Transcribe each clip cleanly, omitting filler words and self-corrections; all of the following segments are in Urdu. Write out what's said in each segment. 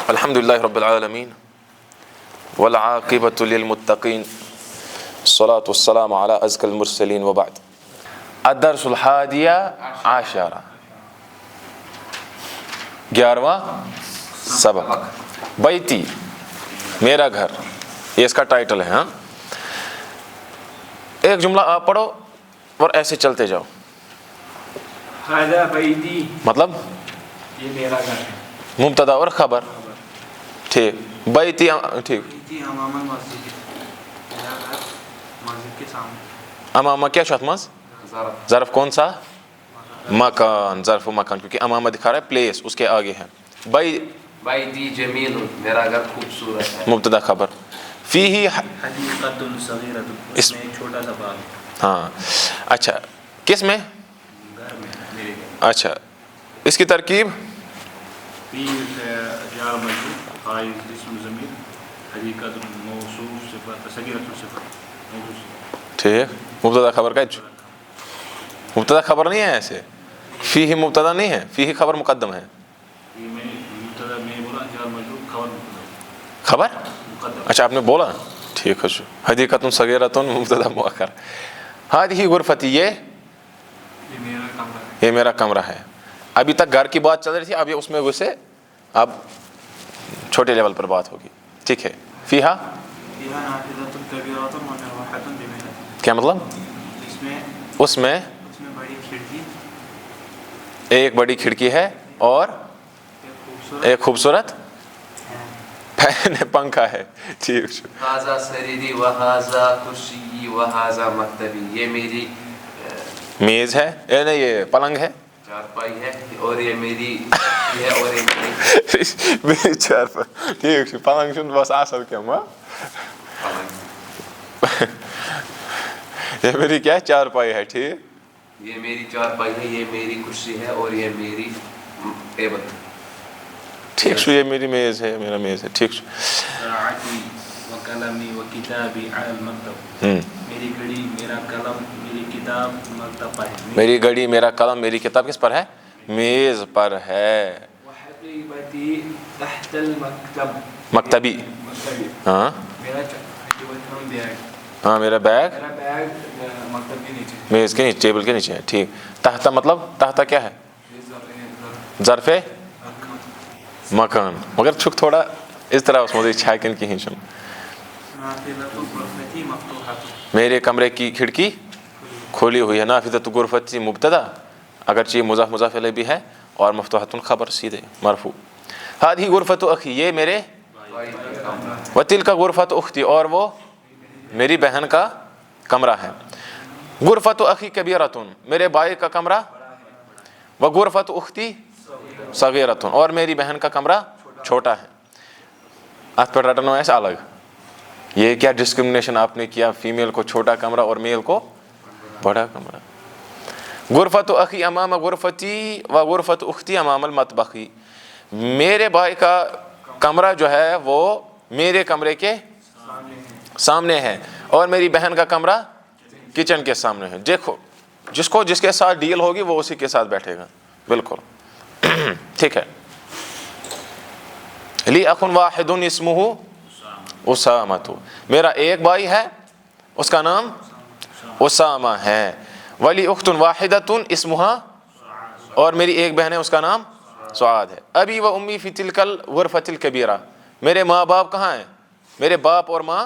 الحمد لله رب العالمين والعاقبة للمتقين الصلاة والسلام على أزكى المرسلين وبعد. الدرس الحادي عشر، 11واں سبق. بیتی میرا گھر، یہ اس کا ٹائٹل ہے. ہاں، ایک جملہ آپ پڑھو اور ایسے چلتے جاؤ. هذا بیتی مطلب یہ میرا گھر ہے. مبتدا اور خبر. ٹھیک. بیتی ٹھیک. بیتی امام المسجد، میرا گھر مسجد کے سامنے. امامہ کیا شاط ماز ظرف کون سا؟ مکان. ظرف و مکان، کیونکہ امامہ دکھا رہا ہے پلیس، اس کے آگے ہے. بیتی جمیل، میرا گھر خوبصورت ہے. مبتدا خبر. فیہ حدیقۃ صغیرۃ، اس میں ایک چھوٹا سا باغ ہے. ہاں اچھا، کس میں؟ گھر میں، میرے گھر. اچھا، اس کی ترکیب فی جار مجرور، فاعل اسم ضمیر، حدیقۃ موصوف صفت، صغیرۃ صفت موصوف. ٹھیک. مبتدا خبر کا مبتدا خبر نہیں ہے، ایسے فیہ مبتدا نہیں ہے، فیہ خبر مقدم ہے. یہ میں مبتدا میں بولا جار مجرور، خبر مقدم. خبر مقدم. اچھا آپ نے بولا. ٹھیک ہے. حدیقۃ صغیرۃ مبتدا مؤخر. ہذہ غرفتی، یہ میرا کمرہ ہے. یہ میرا کمرہ ہے. ابھی تک گھر کی بات چل رہی تھی، اب یہ اس میں ویسے اب چھوٹے لیول پر بات ہوگی. ٹھیک ہے. فیہا فیہا نافذۃ کبیرۃ و مروحۃ بمیرۃ. کیا مطلب؟ اس میں بڑی کھڑکی، ایک بڑی کھڑکی ہے اور ایک خوبصورت فین پنکھا ہے. ٹھیک. ہاذا سریری و ہاذا کرسی و ہاذا مکتبی، یہ میری میز ہے، یہ نہیں، یہ پلنگ ہے. چارپائی ہے، اور یہ میری ہے، اور یہ میری میری چار پر. ٹھیک. پلنگ چھُنہٕ بس اصل کینٛہہ ما. یہ میری کیا چارپائی ہے. ٹھیک. یہ میری چارپائی ہے، یہ میری کرسی ہے، اور یہ میری ٹیبل. ٹھیک. یہ میری میز ہے، میرا میز ہے. ٹھیک. ساعتی و قلمی و کتابی علی المکتب. میری گھڑی، میرا قلم، میری کتاب مکتب پر ہے. میری گھڑی، میرا قلم، میری کتاب کس پر ہے؟ میز پر ہے. وحقیبتی تحت المکتب. مکتبی. ہاں میرا بیگ، ہاں میرا بیگ میرا بیگ مکتب کے نیچے. میز کے نیچے، ٹیبل کے نیچے ہے. ٹھیک. تحت مطلب تحت کیا ہے؟ ظرف مکان. مگر چھک تھوڑا اس طرح اس میں چھاکن کی ہی. نافذۃ غرفتی مفتوحۃ. میرے کمرے کی کھڑکی کھولی ہوئی ہے. نافذۃ غرفتی مبتدا، اگرچہ مضاف مضاف الیہ بھی ہے، اور مفتوحۃ خبر سیدھے مرفوع. ہذہ غرفۃ اخی، یہ میرے. وتلک غرفۃ اختی، اور وہ میری بہن کا کمرہ ہے. غرفۃ اخی کبیرۃ، میرے بھائی کا کمرہ. وغرفۃ اختی صغیرۃ، اور میری بہن کا کمرہ چھوٹا ہے. ات پر رٹنا ایسا الگ. یہ کیا ڈسکرمنیشن آپ نے کیا، فیمیل کو چھوٹا کمرہ اور میل کو بڑا کمرہ. غرفۃ اخی امام غرفتی و غرفۃ اختی امام المطبخی، میرے بھائی کا کمرہ جو ہے وہ میرے کمرے کے سامنے ہے، اور میری بہن کا کمرہ کچن کے سامنے ہے. دیکھو جس کے ساتھ ڈیل ہوگی وہ اسی کے ساتھ بیٹھے گا. بالکل. ٹھیک ہے. لی اخ واحد اسمہ اسامۃ، میرا ایک بھائی ہے، اس کا نام اسامہ ہے. ولی اخت واحدۃ اسمہا، اور میری ایک بہن ہے، اس کا نام سعاد ہے. ابی و امی فی تلک الغرفۃ الکبیرہ، میرے ماں باپ کہاں ہیں؟ میرے باپ اور ماں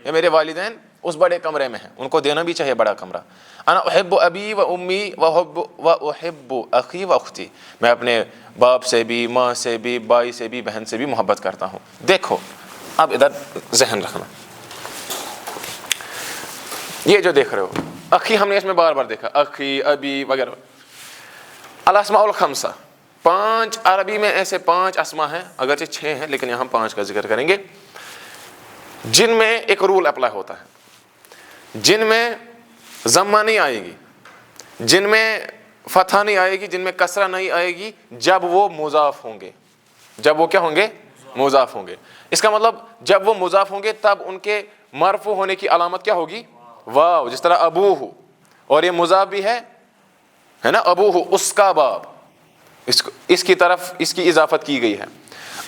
یا میرے والدین اس بڑے کمرے میں ہیں، ان کو دینا بھی چاہیے بڑا کمرہ. انا احب ابی و امی و احب اخی و اختی، میں اپنے باپ سے بھی، ماں سے بھی، بھائی سے بھی، بہن سے بھی محبت کرتا ہوں. دیکھو اب ادھر ذہن رکھنا، یہ جو دیکھ رہے ہو اخی، ہم نے اس میں بار بار دیکھا اخی، ابی وغیرہ. الاسماء الخمسہ، 5 عربی میں ایسے 5 اسما ہیں، اگرچہ 6 ہیں لیکن یہاں 5 کا ذکر کریں گے، جن میں ایک رول اپلائی ہوتا ہے، جن میں ضمہ نہیں آئے گی، جن میں فتحہ نہیں آئے گی، جن میں کسرہ نہیں آئے گی، جب وہ مضاف ہوں گے. جب وہ کیا ہوں گے؟ مضاف ہوں گے. اس کا مطلب جب وہ مضاف ہوں گے تب ان کے مرفوع ہونے کی علامت کیا ہوگی؟ واو. جس طرح ابوہ، اور یہ مضاف بھی ہے نا، ابوہ اس کا باپ، اس کی طرف اس کی اضافت کی گئی ہے.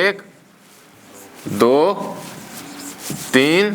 1 2 3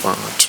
5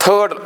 3rd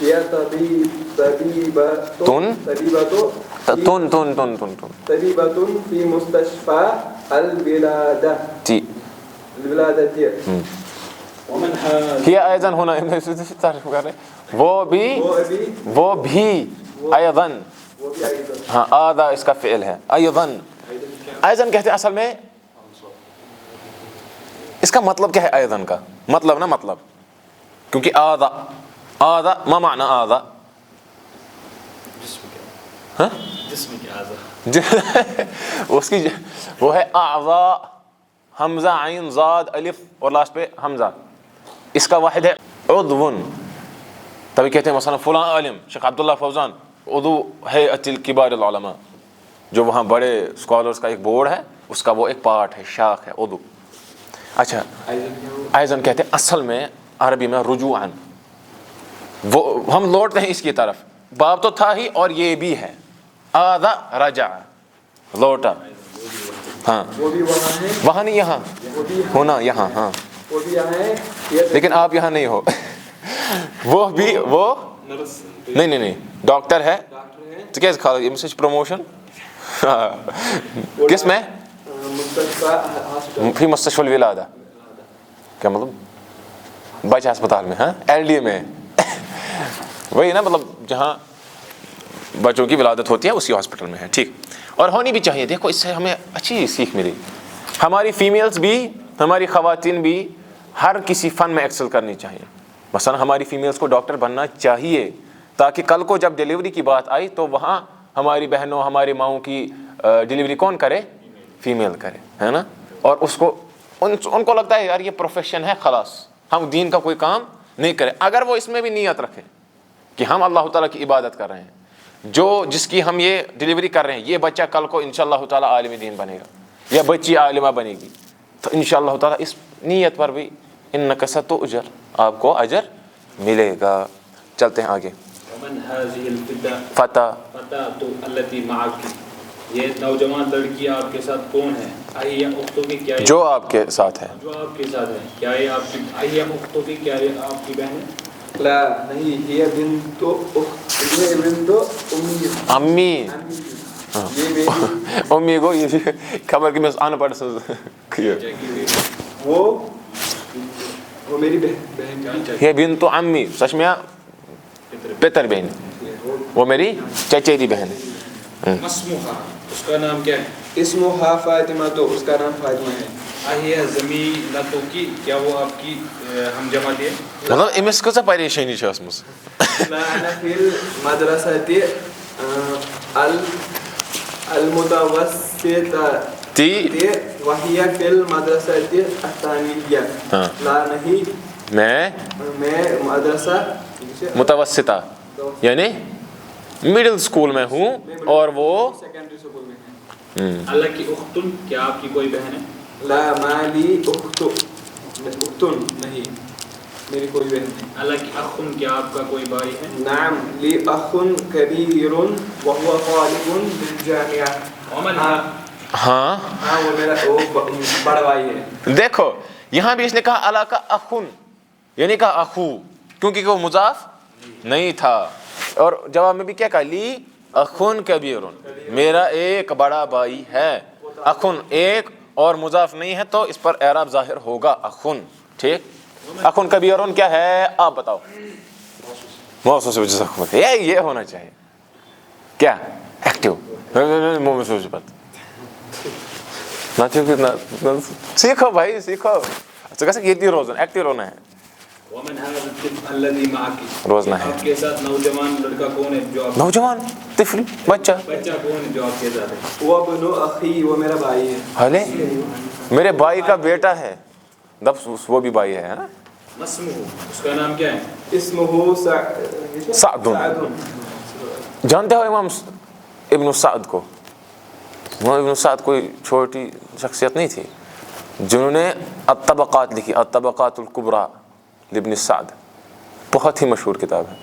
هي طبيبة في مستشفى الولادة تي ومن هذا هي أيضا هنا تعرف کر رہے وہ بھی أيضا وہ بھی أيضا ہاں آدھا اس کا فعل ہے أيضا أيضا کہتے ہیں اصل میں اس کا مطلب کیا ہے أيضا کا مطلب نا مطلب کیونکہ آدھا ما معنی آدھا ہاں جسم کے اعضاء اس کی وہ ہے اعضاء حمزہ عین زاد الف اور لاسٹ پہ حمزہ اس کا واحد ہے عضو تبھی کہتے ہیں مثلا فلاں عالم شیخ عبداللہ فوزان عضو ہیئۃ الکبار العلماء جو وہاں بڑے اسکالرس کا ایک بورڈ ہے اس کا وہ ایک پارٹ ہے شاخ ہے عضو. اچھا ایضاً کہتے ہیں اصل میں عربی میں رجوعاً وہ ہم لوٹتے ہیں اس کی طرف باب تو تھا ہی اور یہ بھی ہے آدھا رجع لوٹا ہاں وہ بھی وہاں ہے وہاں نہیں یہاں ہونا یہاں ہاں وہ بھی یہاں ہے لیکن آپ یہاں نہیں ہو وہ بھی وہ نہیں ڈاکٹر ہے تو کیا کھا یہ مسج پروموشن کس میں فی مستشفى الولادہ کیا مطلب بچہ ہسپتال میں ہاں ایل ڈی میں وہی نا مطلب جہاں بچوں کی ولادت ہوتی ہے اسی ہاسپٹل میں ہے ٹھیک اور ہونی بھی چاہیے. دیکھو اس سے ہمیں اچھی سیکھ ملی ہماری فیمیلز بھی ہماری خواتین بھی ہر کسی فن میں ایکسل کرنی چاہیے. مثلا ہماری فیمیلز کو ڈاکٹر بننا چاہیے تاکہ کل کو جب ڈیلیوری کی بات آئی تو وہاں ہماری بہنوں ہماری ماؤں کی ڈیلیوری کون کرے فیمیل کرے ہے نا. اور اس کو ان کو لگتا ہے یار یہ پروفیشن ہے خلاص ہم دین کا کوئی کام نہیں کریں. اگر وہ اس میں بھی نیت رکھیں کہ ہم اللہ تعالیٰ کی عبادت کر رہے ہیں جس کی ہم یہ ڈیلیوری کر رہے ہیں یہ بچہ کل کو انشاءاللہ تعالیٰ عالم دین بنے گا یا بچی عالمہ بنے گی تو انشاءاللہ تعالیٰ اس نیت پر بھی انک ستؤجر آپ کو اجر ملے گا. چلتے ہیں آگے. ومن هذه الفتاة فتح التي معك یہ نوجوان لڑکی آپ کے ساتھ کون ہے؟ اہیہ اختوں کی کیا جو آپ کے ساتھ ہے جو آپ کے ساتھ ہے کیا یہ آپ کی اہیہ اختوں کی کیا یہ آپ کی بہن ہے؟ لا نہیں یہ بنت امی امی کو یہ خبر کہ میں ان پڑھ وہ میری بہن یہ بنت امی سچ میں پتر بہن وہ میری چچیری بہن ہے. مسموحہ اس کا نام کیا ہے؟ اسمها فاطمہ تو اس کا نام فاطمہ ہے. اہیہ زمینتوں کی کیا وہ آپ کی ہم جماعت ہے؟ مطلب امس کۭژاہ پریشٲنی چھِ ٲسمٕژ لا انا في المدرسة المتوسطة وهي في المدرسة الثانوية. لا نہیں میں مدرسہ متوسطہ یعنی مڈل اسکول میں ہوں اور وہ سیکنڈری اسکول میں ہے. اللہ کی اختن کیا آپ کی کوئی بہن ہے؟ لا مالی اختن نہیں میری کوئی بہن نہیں. اللہ کی اخن کیا آپ کا کوئی بھائی ہے؟ نعم لی اخ کبیر وهو طالب بالجامعہ. ہاں وہ میرا بڑا بھائی ہے. دیکھو یہاں بھی اس نے کہا اللہ کا اخن یعنی کہا اخو کیونکہ وہ مضاف نہیں تھا اور جواب میں بھی کیا کہا لی اخن کبیر میرا ایک بڑا بھائی ہے. اخن ایک اور مضاف نہیں ہے تو اس پر اعراب ظاہر ہوگا اخن. ٹھیک اخن کبیر کیا ہے آپ بتاؤ. محسوس یہ ہونا چاہیے کیا ایکٹیو سیکھو بھائی سیکھو یہ روزن ایکٹیو رونا ہے روزنا ہے. آپ کے ساتھ نوجوان لڑکا کون ہے جو آپ نوجوان طفل بچہ کون ہے جو آپ کے ساتھ ہے؟ وہ ابن اخی وہ میرا بھائی ہے. ہلے میرے بھائی کا بیٹا ہے وہ بھی بھائی ہے. مسموح اس کا نام کیا ہے؟ اسمہ سعد. جانتے ہو امام ابن سعد کو؟ ابن سعد کوئی چھوٹی شخصیت نہیں تھی جنہوں نے الطبقات لکھی الطبقات الکبریٰ لابن سعد بہت ہی مشہور کتاب ہے.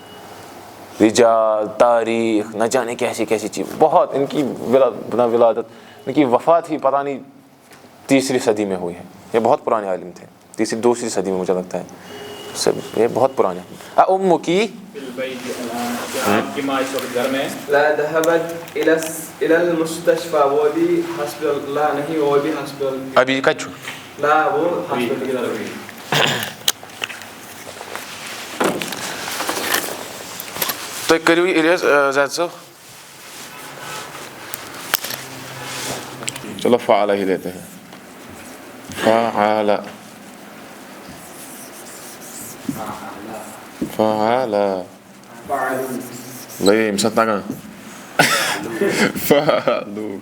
رجال تاریخ نہ جانے کیسی کیسی چیز بہت ان کی ولادت ان کی وفات ہی پتہ نہیں 3 صدی میں ہوئی ہے. یہ بہت پرانے عالم تھے 2 صدی میں مجھے لگتا ہے یہ بہت پرانے. امکی بالبیت الان، کیا آپ کی ماں اس وقت گھر میں ہے؟ لا ذهبت الى المستشفى، وہ بھی ہاسپٹل. لا نہیں، وہ بھی ہاسپٹل. ابھی کچھ لا وہ ہاسپٹل کی طرف گئی. تو کریو اریز زید صاحب. چلو فعل ہی دیتے ہیں. فعل فعل ليه مصدقة فعلوا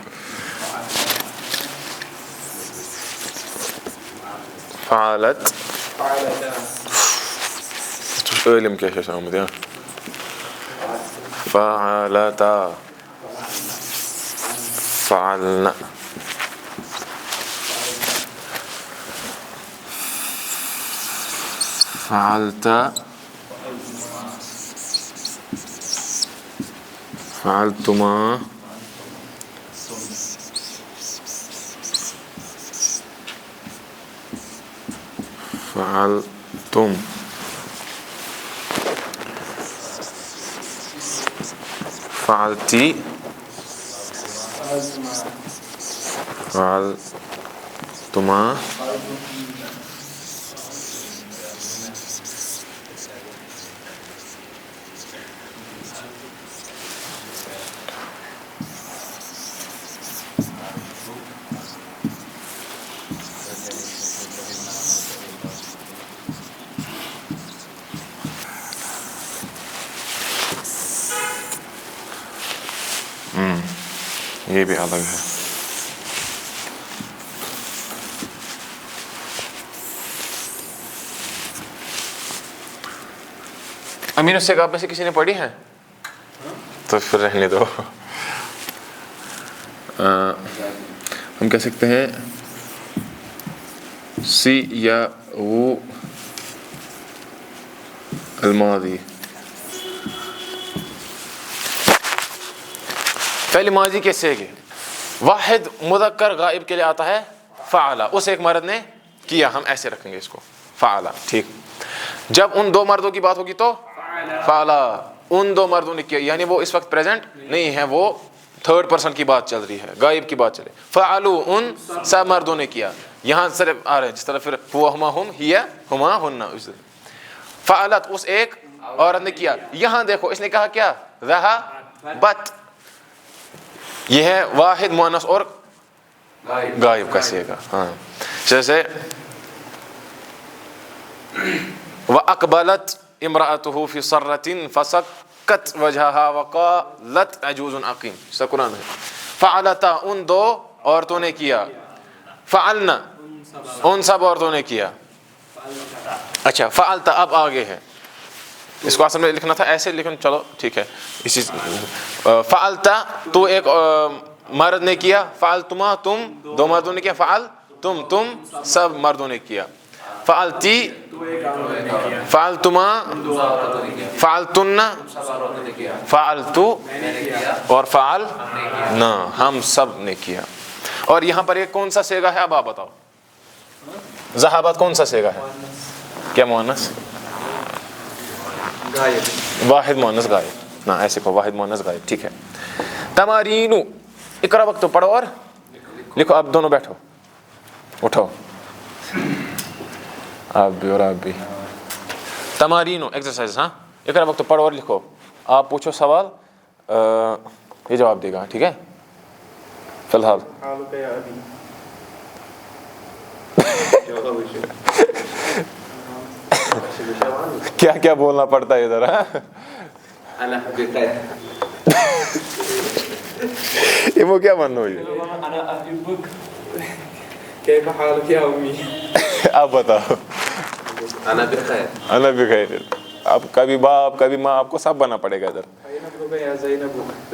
فعلت علم كيف يسمى دي فعلتا فعلنا فعلت فعلتما فعلتم فعلتي فعلتما یہ بھی الگ ہے. امین اس سے آپ میں سے کسی نے پڑھی ہے تو پھر رہنے دو. ہم کہہ سکتے ہیں سی یا وہ الماضی. فعل ماضی کے سیغے واحد مذکر غائب کے لیے آتا ہے فعلا. اس ایک مرد نے کیا، ہم ایسے رکھیں گے اس کو فعلا. ٹھیک. جب ان دو مردوں کی بات ہوگی تو فعلا ان دو مردوں نے کیا، یعنی وہ اس وقت پریزنٹ نہیں ہے، وہ تھرڈ پرسن کی بات چل رہی ہے، غائب کی بات چلے. فعلو ان سب مردوں نے کیا. یہاں صرف آ رہے ہیں جس طرح پھر ہوا ہما ہم ہیا ہما ہننا. فعلت اس ایک عورت نے کیا. یہاں دیکھو اس نے کہا کیا ذہبت. یہ ہے واحد مؤنث اور غائب کا صیغہ. ہاں جیسے وَأَقْبَلَتْ امرأته في صرة فسكت وجهها وقالت عجوز عقيم. اس کا قرآن ہے. فعلتا ان دو عورتوں نے کیا. فعلنا ان سب عورتوں نے کیا. اچھا فعلتا اب آگے ہے. اس کو اصل میں لکھنا تھا ایسے لیکن چلو ٹھیک ہے. اسی فعلتا تو ایک مرد نے کیا. فعلتما تم دو مردوں نے کیا. فعل تم سب مردوں نے کیا. فعلتی فعلتما فعلتن فعلتو اور فعل نہ ہم سب نے کیا. اور یہاں پر یہ کون سا صیغہ ہے اب آپ بتاؤ. ذہابت کون سا صیغہ ہے؟ کیا مؤنث؟ واحد مؤنث غائب. نہ ایسے کو واحد مؤنث غائب. ٹھیک ہے. تمارینو اقرا وقت پڑھو اور لکھو. آپ دونوں بیٹھو اٹھو آپ بھی اور آپ بھی. تمارینو ایکسرسائز. ہاں اقرا وقت پڑھو اور لکھو. آپ پوچھو سوال یہ جواب دے گا. ٹھیک ہے. فی الحال کیا کیا بولنا پڑتا ہے ادھر. یہ وہ کیا ماننا ہوئی کیف حالک یا امی. آپ بتاؤ. انا بخیر. انا بخیر. آپ کبھی باپ کبھی ماں آپ کو سب بننا پڑے گا ادھر.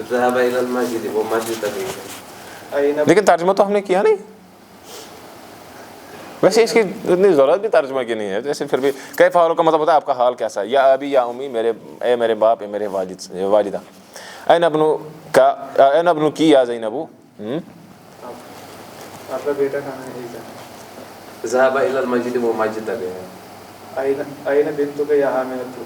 ذهب الى المسجد. وہ مسجد تک گئی. لیکن ترجمہ تو ہم نے کیا نہیں. ویسے اس کی اتنی ضرورت بھی ترجمہ کی نہیں ہے. جیسے پھر بھی کیف حالک کا مطلب ہوتا ہے آپ کا حال کیسا ہے. یا ابی یا امی اے میرے باپ اے میرے والدہ. این ابنو کا این ابنو کی یا زینبو. آپ کا بیٹا کہاں ہے؟ ذهب الى المسجد. وہ مسجد تک گئے. أين بنتك يا عامرة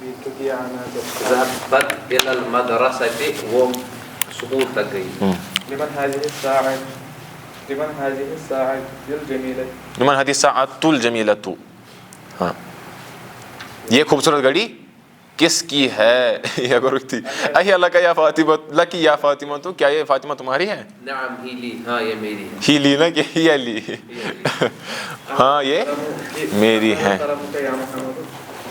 بنتك يا عامرة ذهبت إلى المدرسة وہ سکول تک گئی. لمن هذه الساعة لمن هذه الساعة الجميلة لمن هذه الساعة الجميلة. ہاں یہ خوبصورت گھڑی کس کی ہے؟ یہ گرتی اہی اللہ کا یا فاطمہ لکی یا فاطمہ تو کیا یہ فاطمہ تمہاری ہے؟ نعم ہی لی، ہاں یہ میری ہے. ہی لی نا کہ ہی لی ہاں یہ میری ہے. قلمك يا محمد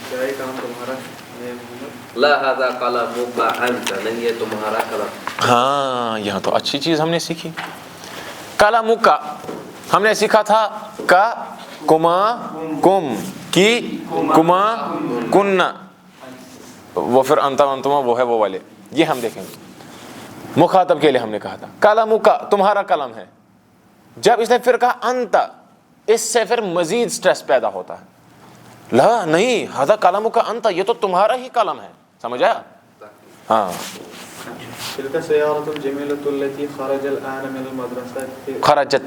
کیا یہ کام تمہارا ہے محمد؟ لا هذا قلمك انت، نہیں یہ تمہارا قلم. ہاں یہاں تو اچھی چیز ہم نے سیکھی. کلام کا ہم نے سیکھا تھا کا کما کم کی کما کننا، وہ پھر انتا انتما وہ ہے وہ والے، یہ ہم دیکھیں گے. مخاطب کے لیے ہم نے کہا تھا کلام کا تمہارا کلام ہے. جب اس نے پھر کہا انتا، اس سے پھر مزید سٹریس پیدا ہوتا ہے. لا نہیں، ہذا کلام کا انتا، یہ تو تمہارا ہی کلام ہے. سمجھا؟ ہاں. تلك السيارة الجميلة التي خرج الآن من المدرسة خرجت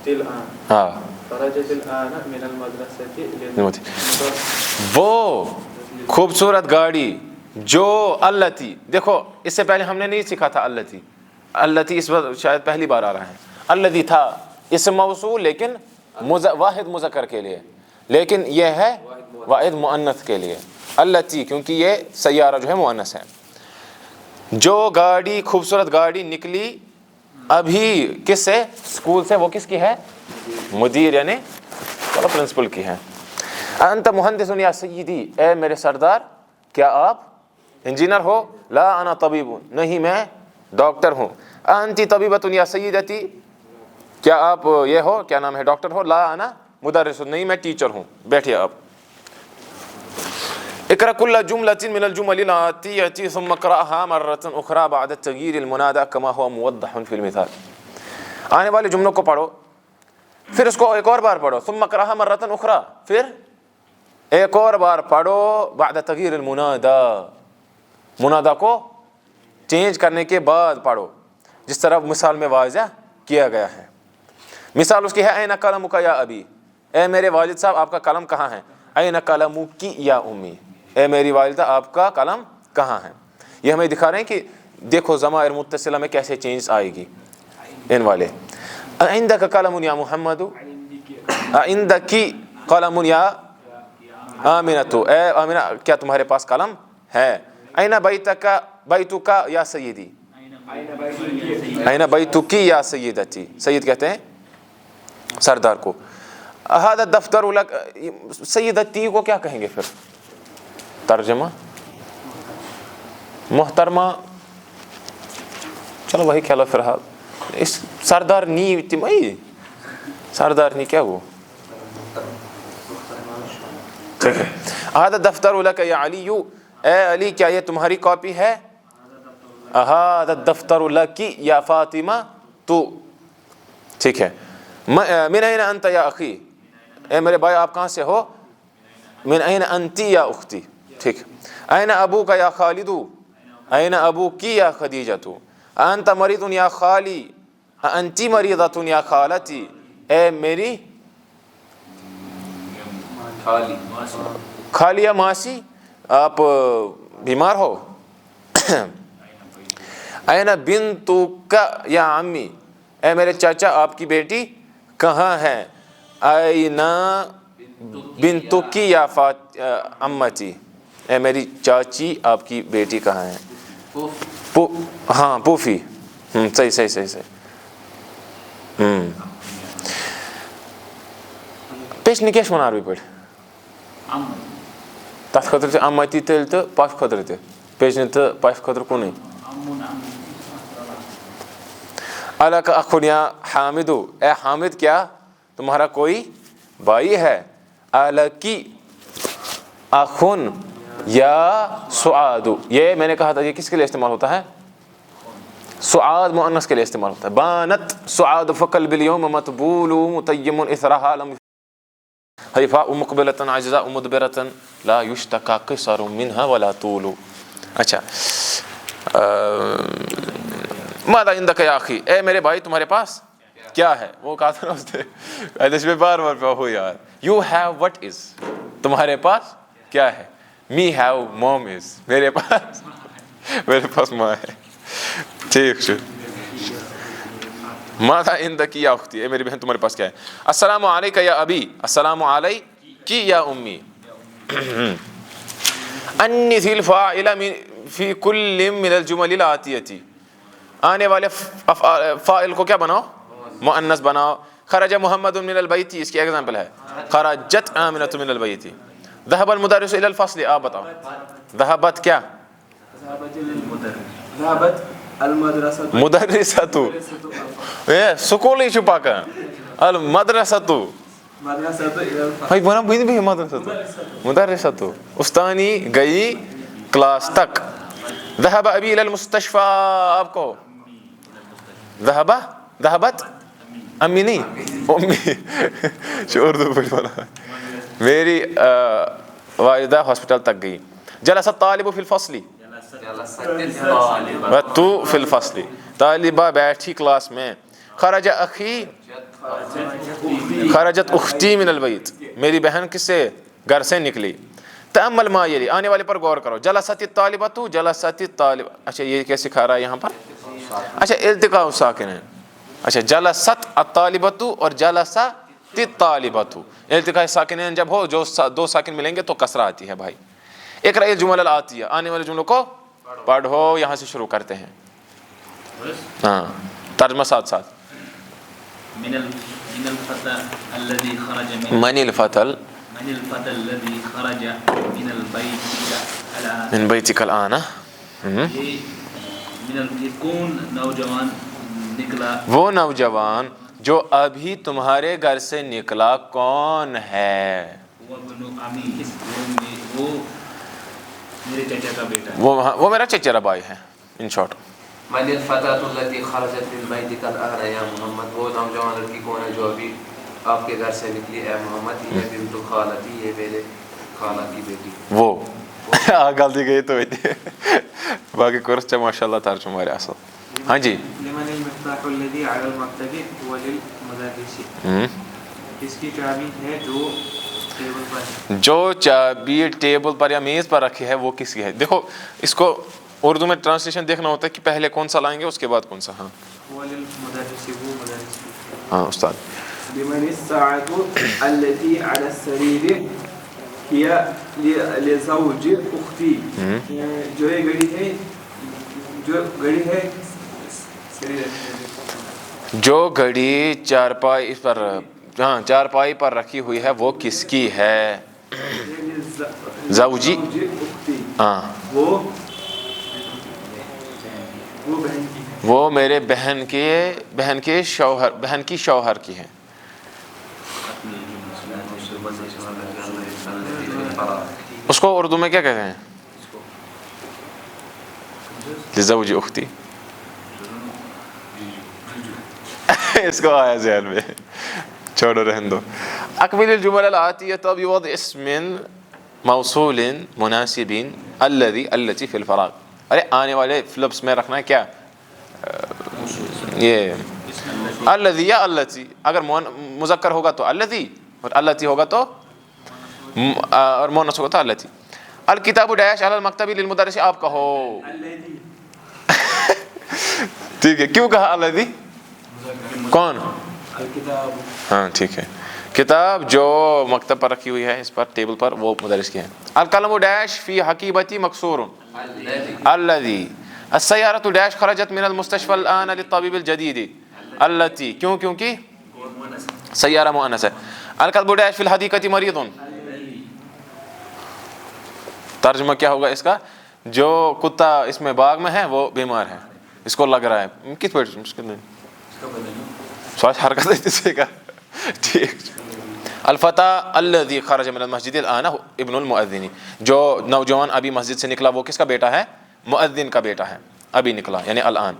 الآن ہاں خرجت الآن من المدرسة وہ خوبصورت گاڑی جو التی، دیکھو اس سے پہلے ہم نے نہیں سیکھا تھا التی. التی اس وقت شاید پہلی بار آ رہا ہے. الذی تھا اسم موصول لیکن واحد مذکر کے لیے، لیکن یہ ہے واحد مؤنث کے لیے. التی کیونکہ یہ سیارہ جو ہے مؤنث ہے. جو گاڑی خوبصورت گاڑی نکلی ابھی کس سے؟ اسکول سے. وہ کس کی ہے؟ مدیر یعنی چلو پرنسپل کی ہے. انت مہندس یا سیدی، اے میرے سردار کیا آپ انجینئر ہو؟ لا انا طبیب، نہیں میں ڈاکٹر ہوں. انتی طبیبۃ یا سیدتی، کیا آپ یہ ہو کیا نام ہے ڈاکٹر ہو؟ لا انا مدرس، نہیں میں ٹیچر ہوں. بیٹھیے آپ. اقرأ كل جملة من الجمل الآتية ثم اقرأها مرة أخرى بعد تغيير المنادى كما هو موضح في المثال. آنے والے جملوں کو پڑھو، پھر اس کو ایک اور بار پڑھو. ثم اقرأها مرة أخرى، پھر ایک اور بار پڑھو. بعد تغییر المنادى، منادى کو چینج کرنے کے بعد پڑھو، جس طرح مثال میں واضح کیا گیا ہے. مثال اس کی ہے این قلمک یا ابی، اے میرے والد صاحب آپ کا قلم کہاں ہے؟ این قلمکی یا امی، اے میری والدہ آپ کا قلم کہاں ہے؟ یہ ہمیں دکھا رہے ہیں کہ دیکھو ضمائر متصلہ میں کیسے چینج آئے گی. ان والے عندک قلم یا محمد، عندکی قلم یا آمنۃ، اے آمنہ کیا تمہارے پاس قلم ہے؟ این بیتک یا سیدی، این بیتکی یا سیدتی، سید کہتے ہیں سردار کو. هذا الدفتر لک، سیدتی کو کیا کہیں گے پھر؟ ترجمہ محترمہ، چلو وہی کھیلو پھر. اس سردار نی تمئی سردار نی کیا وہ ٹھیک ہے. هذا الدفتر لک یا علی، اے علی کیا یہ تمہاری کاپی ہے؟ هذا الدفتر لک یا فاطمہ تو، ٹھیک ہے. من این انت یا اخی، اے میرے بھائی آپ کہاں سے ہو؟ من این انتی یا اختی، ٹھیک. این ابوک یا خالد، این ابوکی یا خدیجۃ. انت مریض یا خالی، انتی مریضۃ یا خالتی، اے میری خالی یا ماسی آپ بیمار ہو. این بنتک یا عمی، اے میرے چاچا آپ کی بیٹی کہاں ہے؟ اینا بنتکی یا عمتی، اے میری چاچی آپ کی بیٹی کہاں ہے؟ ہاں پوفی. صحیح صحیح صحیح صحیح. پیش نکیش منار بھی پڑھ تس خطر سے امتی تیل تو پاش خطر تے پیش تو پاش خطر کو نہیں. الک اخن یا حامد، اے حامد کیا تمہارا کوئی بھائی ہے؟ الکی اخن یا سعاد، یہ میں نے کہا تھا یہ کس کے لیے استعمال ہوتا ہے؟ سعاد مؤنث کے لیے استعمال ہوتا ہے. بانت سعاد فقلب اليوم مطبول متیم اثرها لم حیفاء مقبلة عجزاء مدبرة لا يشتكى قصر منها ولا طول. اچھا ماذا عندك یا اخی، اے میرے بھائی تمہارے پاس کیا ہے؟ وہ کہا تھا نا اس نے اس میں بار بار پہ ہو یار. یو ہیو وٹ از, تمہارے پاس کیا ہے. می ہیو موم از, میرے پاس ماں ہے. ٹھیک چھو. ماذا عندکی یا اختی, اے میری بہن تمہارے پاس کیا ہے. السلام علیکہ یا ابی, السلام علیکی یا امی. انث الفاعل فی کل من الجمل الآتیہ, آنے والے فاعل کو کیا بناؤ, مؤنث بناؤ. خرج محمد من البیت, اس کی ایگزامپل ہے. خرجت آمنۃ من البیت. ذهب المدرس الى الفصل, آپ بتاؤ ذهبت کیا, ذهبت المدرسة مدرسۃ, سکول ہی چھپا کر المدرسۃ. مدرسة إلى الفصل. بھائی بنا بھی مدرسۃ, استانی گئی کلاس تک. ذهب ابی الى المستشفى, آپ کو ذهبت امی نہیں امی, اردو پڑھ والا, میری والدہ ہاسپٹل تک گئی. جلس الطالب فی الفصل, تو فی الفصل, طالبہ بیٹھی کلاس میں. خرج اخی, خرجت اختی من البیت, میری بہن کس سے, گھر سے نکلی. تأمل ما یلی, آنے والے پر غور کرو. جلست الطالبۃ, جلست الطالب, اچھا یہ کیا سکھا رہا ہے یہاں پر. اچھا التقاء ساکن ہے. اچھا جلست الطالبۃ اور جلست الطالبۃ, التقاء ساکنین جب ہو, جو دو ساکن ملیں گے تو کسرہ آتی ہے. بھائی اقرأ الجمل الآتیہ, آنے والے جملوں کو پڑھو. یہاں سے شروع کرتے ہیں. ہاں ترجمہ ساتھ ساتھ. من الفتى الذي خرج من الفتل من الفتى الذي خرج من البيت الآن. من بیتک الآن, یہ کون نوجوان نکلا, وہ نوجوان جو ابھی تمہارے گھر سے نکلا کون ہے. وہ ابن عمی, وہ میرے چچا کا بیٹا ہے. وہ میرا چچیرا بھائی ہے. ان شارٹ من الفتاة التي خرجت من بيتك الآن یا محمد, وہ نوجوان لڑکی کون ہے جو ابھی آپ کے گھر سے نکلی اے محمد. یہ بنت خالتی, یہ میرے خالہ کی بیٹی. وہ غلطی گئی تو باقی کورس چا ماشاءاللہ ترجمہ ہمارے اصل. ہاں جی. لمن المفتاح الذي على المكتب وللمدرس, اس کی چابی ہے جو ٹیبل پر, جو چابی ٹیبل پر یا میز پر رکھی ہے وہ کس کی ہے. دیکھو اس کو اردو میں ٹرانسلیشن دیکھنا ہوتا ہے کہ پہلے کون سا لائیں گے اس کے بعد کون سا. ہاں وللمدرس, وہ مدرس. ہاں استاد. لمن الساعة التي على السرير هي لزوج اختی, جو یہ گھڑی ہے جو گھڑی چارپائی پر, ہاں چارپائی پر رکھی ہوئی ہے وہ کس کی ہے. زوجی, ہاں وہ میرے بہن کے شوہر, بہن کی شوہر کی ہے. اس کو اردو میں کیا کہتے ہیں, لزوج اختی. اس کو آیا ذہن میں, چھوڑو رہن دو. اکمل الجمل الآتیہ بوضع اسم موصول مناسب الذي التي في الفراغ. ارے آنے والے فلپس میں رکھنا ہے کیا, یہ الذي یا التي. اگر مذکر ہوگا تو الذي, اور التي ہوگا تو, اور مؤنث ہوگا تو التي. الکتاب ڈیش علی المکتب للمدرس, آپ کہو ٹھیک ہے. کیوں کہا الذي, کون, الکتاب. ہاں ٹھیک ہے. کتاب جو مکتب پر رکھی ہوئی ہے, اس پر ٹیبل پر, وہ مدرس کی ہے. القلم ڈیش فی حقیبتی مکسور الذي. السیارة ڈیش خرجت من المستشفى الآن للطبيب الجديد التي. کیوں, کیونکہ سیارہ مؤنث ہے. الکلب ڈیش فی الحدیقة مریض. ترجمہ کیا ہوگا اس کا, جو کتا اس میں باغ میں ہے وہ بیمار ہے, اس کو لگ رہا ہے. کس پہ سوچ حرکت سے کا ٹھیک. الفتى الذي خرج من المسجد الآن ابن المؤذن, جو نوجوان ابھی مسجد سے نکلا وہ کس کا بیٹا ہے, مؤذن کا بیٹا ہے, ابھی نکلا یعنی الآن.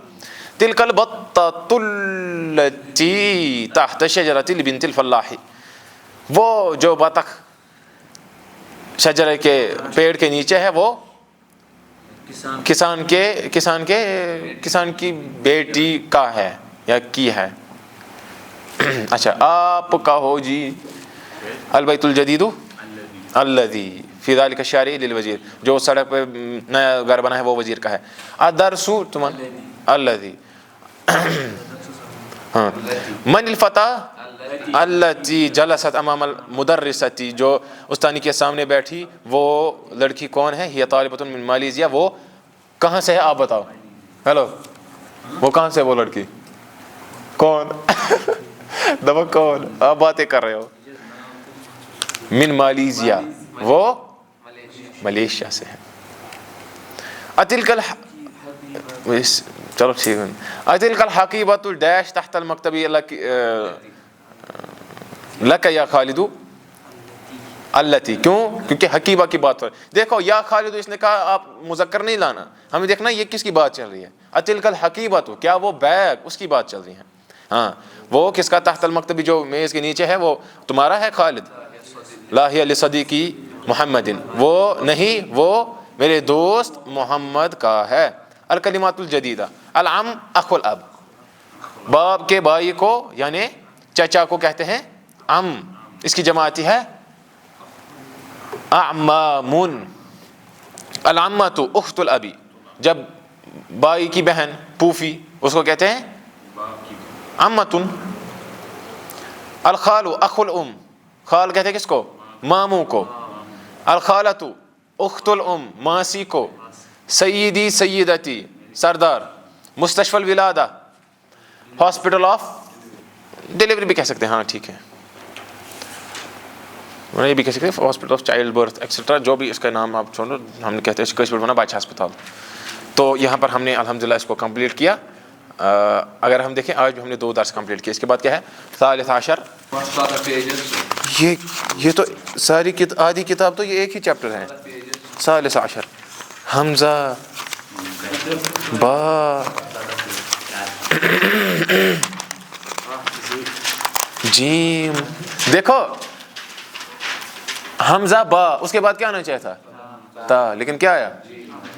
تلك البطة التي تحت شجرة لبنت الفلاح, وہ جو بطخ شجرے کے پیڑ کے نیچے ہے وہ کسان کی بیٹی کا ہے یا کی ہے. اچھا آپ کہو جی البیت الجدید الذی فی ذلک الشارع للوزیر، جو سڑک پہ نیا گھر بنا ہے وہ وزیر کا ہے. الدرس تمہارا الذی، ہاں. من الفتى التي جلست امام المدرسة، جو استانی کے سامنے بیٹھی وہ لڑکی کون ہے؟ ہی طالبۃ من مالیزیا، وہ کہاں سے ہے آپ بتاؤ. ہیلو، وہ کہاں سے ہے وہ لڑکی؟ کون؟ دبا کون؟ آپ باتیں کر رہے ہو. من مالیزیا، وہ ملیشیا سے ہے. اتلک چلو ٹھیک ہے. اتلک الحقیبۃ الڈیش تحت المکتب لک یا خالد التی، کیوں؟ کیونکہ حقیبہ کی بات ہو رہی ہے. دیکھو یا خالد اس نے کہا آپ مذکر نہیں لانا، ہمیں دیکھنا یہ کس کی بات چل رہی ہے. اتلک الحقیبۃ، کیا وہ بیگ اس کی بات چل رہی ہے؟ ہاں، وہ کس کا؟ تحت المکتبی، جو میز کے نیچے ہے وہ تمہارا ہے خالد. لا ہی لصدیقی محمد، وہ نہیں، وہ میرے دوست محمد کا ہے. الکلمات الجدیدہ، العم اخو الاب، باپ کے بھائی کو یعنی چچا کو کہتے ہیں عم، اس کی جماعتی ہے اعمامن. العمۃ اخت الابی، جب بھائی کی بہن پوفی اس کو کہتے ہیں عمتن. الخال اخو الام، خال کہتے ہیں کس کو؟ ماموں کو. الخالۃ اخت الام، ماسی کو. سیدی سیدتی، سردار. مستشفی الولادہ، ہاسپٹل آف ڈیلیوری بھی کہہ سکتے ہیں. ہاں ٹھیک ہے، یہ بھی کہہ سکتے ہیں hospital of child birth etcetera, جو بھی اس کا نام آپ چھوڑو. ہم نے کہتے ہیں کشمیر بنا بچہ ہسپتال. تو یہاں پر ہم نے الحمدللہ اس کو کمپلیٹ کیا. اگر ہم دیکھیں آج بھی ہم نے 2 درس کمپلیٹ کیے. اس کے بعد کیا ہے؟ ثالث عشر. یہ تو ساری آدھی کتاب تو یہ ایک ہی چیپٹر ہے. ثالث عشر، حمزہ با جیم. دیکھو حمزہ با، اس کے بعد کیا آنا چاہیے تھا؟ تا، لیکن کیا آیا؟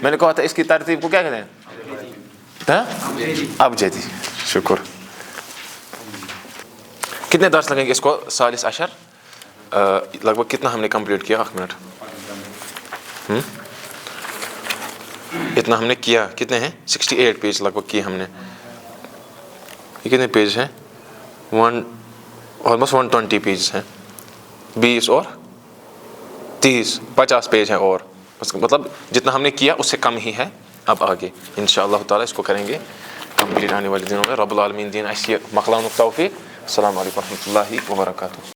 میں نے کہا تھا اس کی ترتیب کو کیا کہتے ہیں؟ ابجدی. شکر. کتنے درس لگیں گے اس کو ثالث عشر؟ لگ بھگ کتنا ہم نے کمپلیٹ کیا؟ 1 منٹ. اتنا ہم نے کیا. کتنے ہیں؟ 68 پیج لگ بھگ کیے ہم نے. یہ کتنے پیج ہیں؟ آلموسٹ 120 پیج ہیں. 20 اور 30 50 پیج ہیں اور مطلب جتنا ہم نے کیا اس سے کم ہی ہے. اب آگے انشاءاللہ تعالی اس کو کریں گے کمپلیٹ آنے والے دنوں میں. رب العالمین دین ایسی مقلان التوفیق. السلام علیکم ورحمۃ اللہ وبرکاتہ.